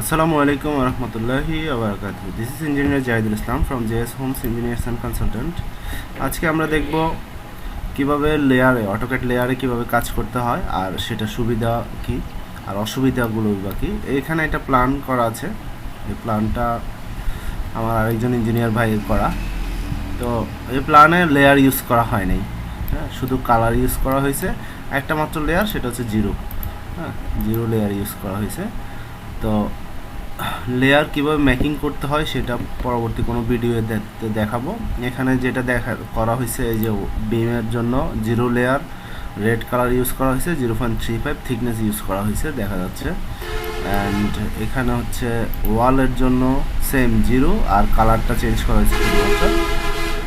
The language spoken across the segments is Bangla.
Assalamualaikum warahmatullahi wabarakatuh. This is Engineer Jahidul Islam from JS Homes Engineers and Consultant. আজকে আমরা দেখব কিভাবে AutoCAD লেয়ারে কিভাবে কাজ করতে হয় আর সেটা সুবিধা কি আর অসুবিধাগুলো কি। এখানে একটা প্ল্যান করা আছে, এই প্ল্যানটা আমার আরেকজন ইঞ্জিনিয়ার ভাইয়ের করা। তো এই প্ল্যানে লেয়ার ইউজ করা হয় নাই, হ্যাঁ, শুধু কালার ইউজ করা হয়েছে। একটা মাত্র লেয়ার, সেটা হচ্ছে জিরো, হ্যাঁ, জিরো লেয়ার ইউজ করা হয়েছে। তো লেয়ার কিভাবে মেকিং করতে হয় সেটা পরবর্তী কোনো ভিডিওতে দেখাবো। এখানে যেটা করা হয়েছে, এই যে বিমের জন্য zero layer red colour use করা হয়েছে, 0.35 থিকনেস ইউজ করা হয়েছে দেখা যাচ্ছে। অ্যান্ড এখানে হচ্ছে ওয়ালের জন্য সেম জিরো আর কালারটা চেঞ্জ করা হয়েছে শুধুমাত্র।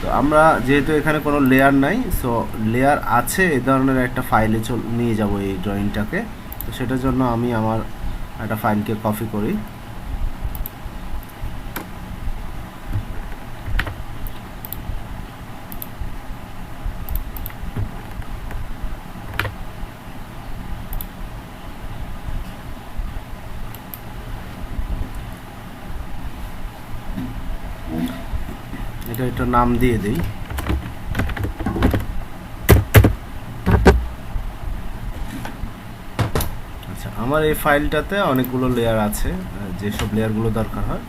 তো আমরা যেহেতু এখানে কোনো লেয়ার নাই, সো লেয়ার আছে এই ধরনের একটা ফাইলে নিয়ে যাব এই ড্রয়িংটাকে। তো সেটার জন্য আমি আমার একটা ফাইলকে কপি করি। এটা একটা নাম দিয়ে দেই। আচ্ছা, আমার এই ফাইলটাতে অনেকগুলো লেয়ার আছে, যেসব লেয়ারগুলো দরকার হয়।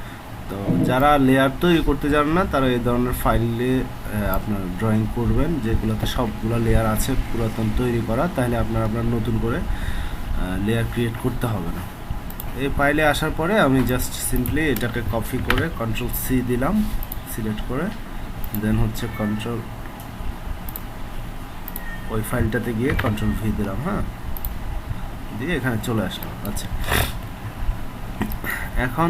তো যারা লেয়ার তৈরি করতে জানেন না, তারা এই ধরনের ফাইলে আপনার ড্রয়িং করবেন যেগুলোতে সবগুলো লেয়ার আছে পুরাতন তৈরি করা, তাহলে আপনার নতুন করে লেয়ার ক্রিয়েট করতে হবে না। এই ফাইলে আসার পরে আমি জাস্ট সিম্পলি এটাকে কপি করে Ctrl+C দিলাম, সিলেক্ট করে দেন হচ্ছে ওই ফাইলটাতে গিয়ে Ctrl+V দিলাম, হ্যাঁ, দিয়ে এখানে চলে আসলাম। আচ্ছা, এখন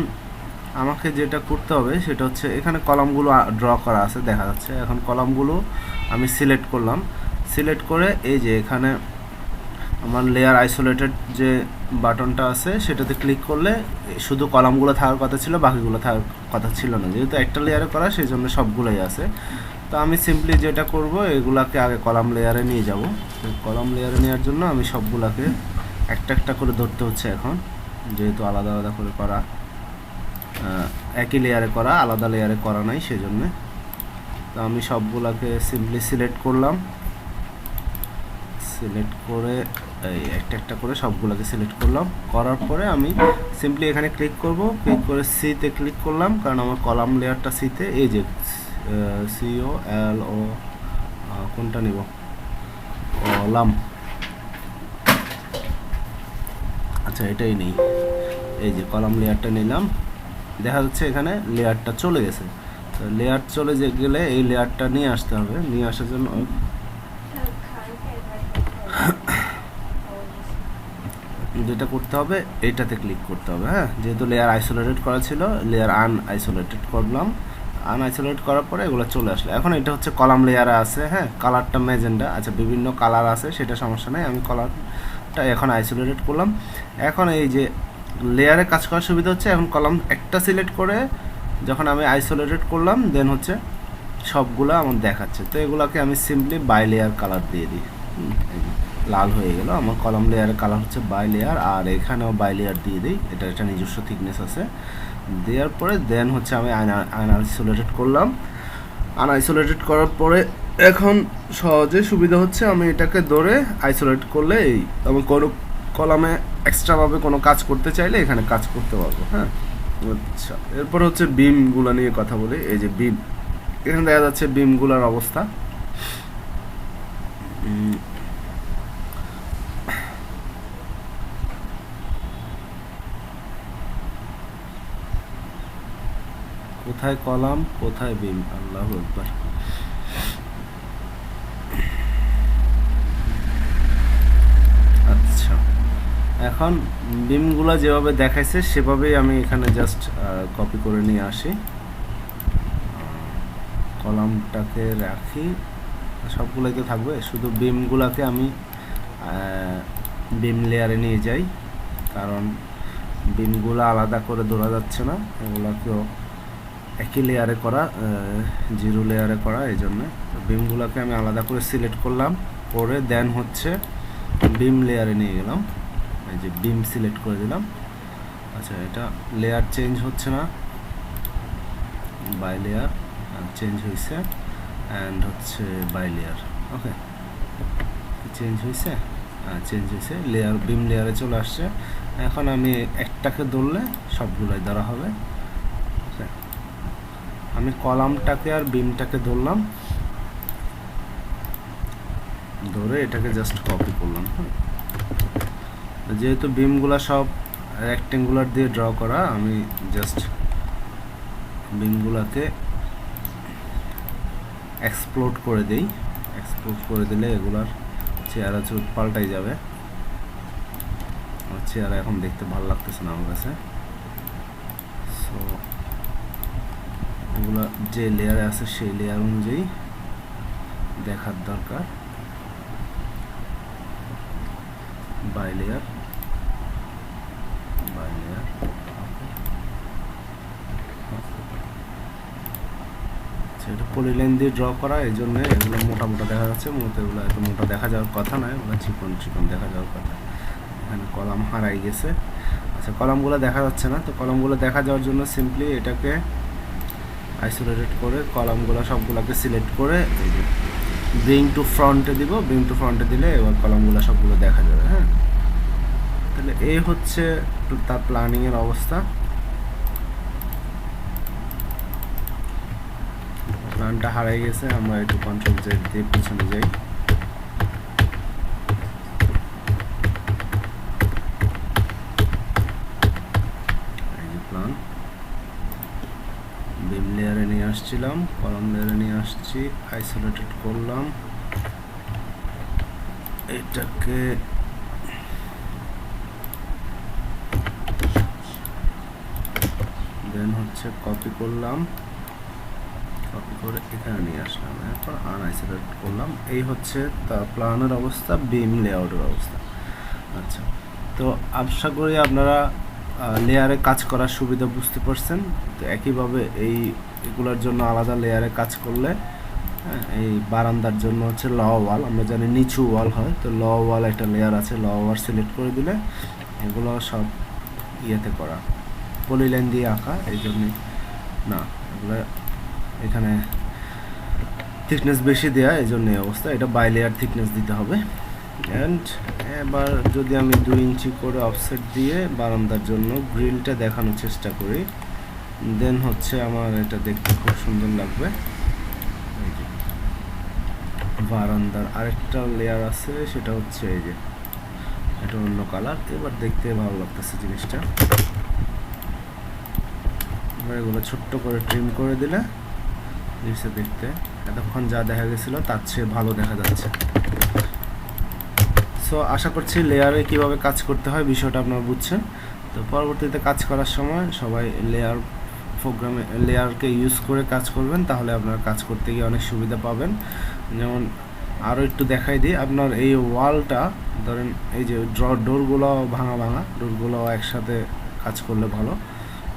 আমাকে যেটা করতে হবে সেটা হচ্ছে এখানে কলামগুলো ড্র করা আছে দেখা যাচ্ছে। এখন কলামগুলো আমি সিলেক্ট করলাম, সিলেক্ট করে এই যে এখানে আমার লেয়ার আইসোলেটেড যে বাটনটা আছে সেটাতে ক্লিক করলে শুধু কলামগুলো থাকার কথা ছিল, বাকিগুলো থাকার কথা ছিল না। যেহেতু একটা লেয়ারে করা, সেই জন্য সবগুলোই আছে। তো আমি সিম্পলি যেটা করব, এগুলাকে আগে কলাম লেয়ারে নিয়ে যাব। কলাম লেয়ারে নেওয়ার জন্য আমি সবগুলাকে একটা একটা করে ধরতে হচ্ছে এখন, যেহেতু আলাদা আলাদা করে করা, একই লেয়ারে করা, আলাদা লেয়ারে করা নাই সেজন্য। তো আমি সবগুলাকে সিম্পলি সিলেক্ট করলাম, সিলেক্ট করে এই একটা একটা করে সবগুলোকে সিলেক্ট করলাম। করার পরে আমি সিম্পলি এখানে ক্লিক করব, ক্লিক করে সিতে ক্লিক করলাম, কারণ আমার কলাম লেয়ারটা সিতে, এই যে COLO কোনটা নিব, কলাম, আচ্ছা এটাই নেই, এই যে কলাম লেয়ারটা নিলাম। দেখা যাচ্ছে এখানে লেয়ারটা চলে গেছে। তো লেয়ার চলে গেলে এই লেয়ারটা নিয়ে আসতে হবে। নিয়ে আসার জন্য যেটা করতে হবে, এইটাতে ক্লিক করতে হবে, হ্যাঁ, যেহেতু লেয়ার আইসোলেটেড করা ছিল, লেয়ার আনআইসোলেটেড করলাম। আনআইসোলেট করার পরে এগুলো চলে আসলো। এখন এটা হচ্ছে কলাম লেয়ারে আছে, হ্যাঁ, কালারটা ম্যাজেন্ডা। আচ্ছা, বিভিন্ন কালার আছে, সেটা সমস্যা নেই, আমি কালারটা এখন আইসোলেটেড করলাম। এখন এই যে লেয়ারে কাজ করার সুবিধা হচ্ছে, এখন কলাম একটা সিলেক্ট করে যখন আমি আইসোলেটেড করলাম, দেন হচ্ছে সবগুলো আমার দেখাচ্ছে। তো এগুলোকে আমি সিম্পলি বাই লেয়ার কালার দিয়ে দিই, লাল হয়ে গেল। আমার কলাম লেয়ারের কালার হচ্ছে বাই লেয়ার, আর এখানেও বাই লেয়ার দিয়ে দিই, এটা একটা নিজস্ব থিকনেস আছে। দেওয়ার পরে দেন হচ্ছে আমি আনআইসোলেটেড করলাম। আনআইসোলেটেড করার পরে এখন সহজে সুবিধা হচ্ছে, আমি এটাকে ধরে আইসোলেট করলে এই আমি কোনো কলামে এক্সট্রাভাবে কোনো কাজ করতে চাইলে এখানে কাজ করতে পারবো, হ্যাঁ। আচ্ছা, এরপর হচ্ছে বিমগুলো নিয়ে কথা বলি। এই যে বিম, এখানে দেখা যাচ্ছে বিমগুলোর অবস্থা। কোথায় কলাম, কোথায় বিম, আল্লাহু আকবার। আচ্ছা, এখন বিমগুলো যেভাবে দেখাইছে সেভাবেই আমি এখানে জাস্ট কপি করে নিয়ে আসি, কলামটাকে রাখি, সবগুলোই তো থাকবে, শুধু বিমগুলোকে আমি বিম লেয়ারে নিয়ে যাই, কারণ বিমগুলো আলাদা করে ধরা যাচ্ছে না, এগুলোকেও একই লেয়ারে করা, জিরো লেয়ারে করা, এই জন্য বিমগুলোকে আমি আলাদা করে সিলেক্ট করলাম, করে দেন হচ্ছে বিম লেয়ারে নিয়ে গেলাম, এই যে বিম সিলেক্ট করে দিলাম। আচ্ছা, এটা লেয়ার চেঞ্জ হচ্ছে না, বাই লেয়ার চেঞ্জ হয়েছে, অ্যান্ড হচ্ছে বাই লেয়ার। ওকে, চেঞ্জ হয়েছে, চেঞ্জ হয়েছে, লেয়ার বিম লেয়ারে চলে আসছে। এখন আমি একটাকে ধরলে সবগুলোই ধরা হবে। ওকে, আমি কলামটাকে আর বিমটাকে ধরলাম, ধরে এটাকে জাস্ট কপি করলাম। যেহেতু বিমগুলা সব রেক্টেঙ্গুলার দিয়ে ড্র করা, আমি জাস্ট বিমগুলাকে এক্সপ্লোড করে দেই। এক্সপ্লোড করে দিলে এগুলার চেহারা পাল্টাই যাবে। আমার চেহারা এখন দেখতে ভালো লাগতেছে না আমার কাছে। সো এগুলো যে লেয়ারে আছে সেই লেয়ার অনুযায়ী দেখার দরকার। বাই লেয়ার, বাই লেয়ার, এটা পলিলাইন দিয়ে ড্র করা, এই জন্য এগুলো মোটা মোটা দেখা যাচ্ছে। মূলত এগুলো এত মোটা দেখা যাওয়ার কথা নয়, এগুলো চিকন চিকন দেখা যাওয়ার কথা। এখানে কলাম হারাই গেছে। আচ্ছা, কলামগুলো দেখা যাচ্ছে না, তো কলামগুলো দেখা যাওয়ার জন্য সিম্পলি এটাকে আইসোলেটেড করে কলামগুলো সবগুলোকে সিলেক্ট করে এই যে ব্রিং টু ফ্রন্টে দিব। ব্রিং টু ফ্রন্টে দিলে এবার কলামগুলো সবগুলো দেখা যাবে। হ্যাঁ, তাহলে এই হচ্ছে তার প্ল্যানিংয়ের অবস্থা। প্ল্যানটা হারাই গেছে, আমরা একটু কন্ট্রোল জেড দিয়ে পিছনে যাই। প্ল্যান বিম লেয়ারে নিয়ে আসছিলাম, কলাম লেয়ারে নিয়ে আসছি, আইসোলেটেড করলাম, এটাকে দেন হচ্ছে কপি করলাম, কপি করে এখানে নিয়ে আসলাম, এরপর আনআইসোলেট করলাম। এই হচ্ছে তার প্ল্যানের অবস্থা, বিম লেআউটের অবস্থা। আচ্ছা, তো আশা করি আপনারা লেয়ারে কাজ করার সুবিধা বুঝতে পারছেন। তো একইভাবে এগুলোর জন্য আলাদা লেয়ারে কাজ করলে, এই বারান্দার জন্য হচ্ছে ল ওয়াল, আমরা জানি নিচু ওয়াল হয়, তো ল ওয়াল একটা লেয়ার আছে, ল ওয়াল সিলেক্ট করে দিলে এগুলো সব ইয়েতে করা, পলিলাইন দিয়ে আঁকা, এই জন্যে না, এগুলো এখানে থিকনেস বেশি দেওয়া, এই জন্য এই অবস্থা। এটা বাই লেয়ার থিকনেস দিতে হবে। অ্যান্ড এবার যদি আমি 2 ইঞ্চি করে অফসেট দিয়ে বারান্দার জন্য গ্রিলটা দেখানোর চেষ্টা করি, দেন হচ্ছে আমার এটা দেখতে খুব সুন্দর লাগবে। বারান্দার আরেকটা লেয়ার আছে, সেটা হচ্ছে এই যে এটা অন্য কালার, এবার দেখতে ভালো লাগতেছে জিনিসটা। এবার এগুলো ছোট্ট করে ট্রিম করে দিলে জিনিসটা দেখতে এতক্ষণ যা দেখা গেছিলো তার চেয়ে ভালো দেখা যাচ্ছে। সো আশা করছি লেয়ারে কিভাবে কাজ করতে হয় বিষয়টা আপনারা বুঝছেন। তো পরবর্তীতে কাজ করার সময় সবাই প্রোগ্রামে লেয়ারকে ইউজ করে কাজ করবেন, তাহলে আপনারা কাজ করতে গিয়ে অনেক সুবিধা পাবেন। যেমন আরও একটু দেখাই দিই, আপনার এই ওয়ালটা ধরেন এই যে ডোরগুলো ভাঙা, ডোরগুলো একসাথে কাজ করলে ভালো।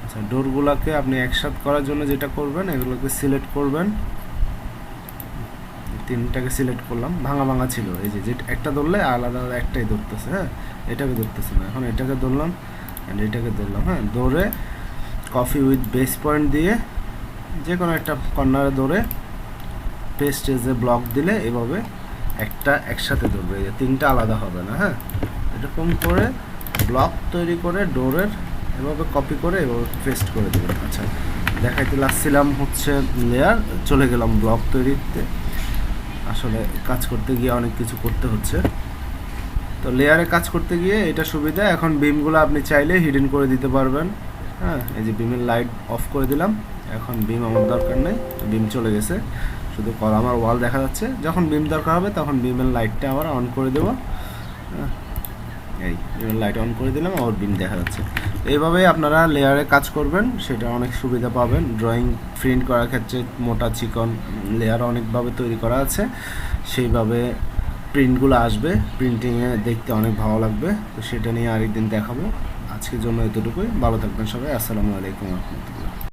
আচ্ছা, ডোরগুলোকে আপনি একসাথে করার জন্য যেটা করবেন, এগুলোকে সিলেক্ট করবেন, 3টাকে সিলেক্ট করলাম, ভাঙা ছিল, এই যে একটা ধরলে আলাদা একটাই ধরতেছে। হ্যাঁ, এটাকে ধরতেছে না, এখন এটাকে ধরলাম অ্যান্ড এটাকে ধরলাম। হ্যাঁ, ধরে কপি উইথ বেস পয়েন্ট দিয়ে যে কোনো একটা কর্নারে ধরে পেস্ট এজে ব্লক দিলে এভাবে একটা একসাথে ধরবে, এই যে 3টা আলাদা হবে না। হ্যাঁ, এরকম করে ব্লক তৈরি করে ডোরের এভাবে কপি করে এভাবে পেস্ট করে দেবেন। আচ্ছা, দেখাইতে লাগছিলাম হচ্ছে লেয়ার, চলে গেলাম ব্লক তৈরিতে। আসলে কাজ করতে গিয়ে অনেক কিছু করতে হচ্ছে, তো লেয়ারে কাজ করতে গিয়ে এটা সুবিধা। এখন বিমগুলো আপনি চাইলে হিডেন করে দিতে পারবেন। হ্যাঁ, এই যে বিমের লাইট অফ করে দিলাম, এখন বিম আমার দরকার নেই, বিম চলে গেছে, শুধু কলাম আর ওয়াল দেখা যাচ্ছে। যখন বিম দরকার হবে তখন বিমের লাইটটা আবার অন করে দেবো। এই বিমের লাইট অন করে দিলাম, আবার বিম দেখা যাচ্ছে। এইভাবেই আপনারা লেয়ারে কাজ করবেন, সেটা অনেক সুবিধা পাবেন। ড্রয়িং প্রিন্ট করার ক্ষেত্রে মোটা চিকন লেয়ার অনেকভাবে তৈরি করা আছে, সেইভাবে প্রিন্টগুলো আসবে, প্রিন্টিংয়ে দেখতে অনেক ভালো লাগবে। তো সেটা নিয়ে আরেকদিন দেখাবো। আজকের জন্য এতটুকুই, ভালো থাকবেন সবাই। আসসালামু আলাইকুম রহমতুল্লাহ।